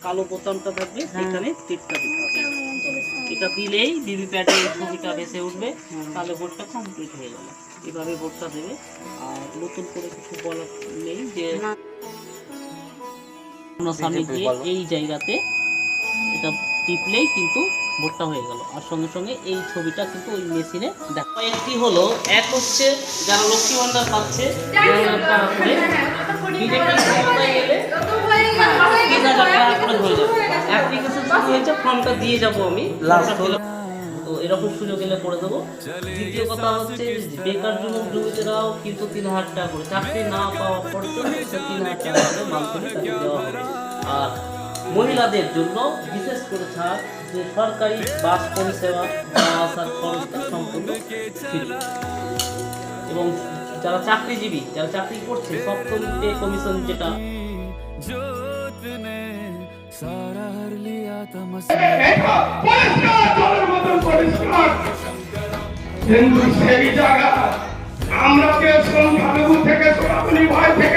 কালো বোতামটা থাকবে, সেখানে টিপটা দিতে হবে। এটা দিলেই ভিভিপ্যাটে এই ছবিটা ভেসে উঠবে, তাহলে ভোটটা কমপ্লিট হয়ে গেল। এভাবে ভোটটা দেবে। আর নতুন করে কিছু বলার নেই, যে সামনে দিয়ে এই জায়গাতে এটা টিপলেই কিন্তু ভোটটা হয়ে গেল। আর সঙ্গে সঙ্গে এই ছবিটা কিন্তু ওই মেশিনে দেখা। একটি হলো, এক হচ্ছে যারা লক্ষ্মী ভান্ডার পাচ্ছে 2,000 টাকা করে, বিজেপি ক্ষমতায় এলে 3,000 টাকা করে হয়ে যাবে। অ্যাপ্লিকেশন শুরু হয়েছে, ফর্মটা দিয়ে যাবো আমি, তো এরকম সুযোগ এলে করে দেবো। দ্বিতীয় কথা হচ্ছে, বেকার যুবক যুবতীরাও কিন্তু 3,000 টাকা করে, চাকরি না পাওয়া পর্যন্ত 3,000 টাকা করে মান্থলি তাকে দেওয়া হবে। আর মহিলাদের জন্য বিশেষ করে ছাড়, যে সরকারি বাস পরিষেবা যাওয়া আসার খরচটা সম্পূর্ণ ফ্রি। এবং যারা চাকরিজীবী, যারা চাকরি করছে, সপ্তম পে কমিশন যেটা কিন্তু সেই জায়গা আমরা সংখ্যালঘু থেকে ভয় থেকে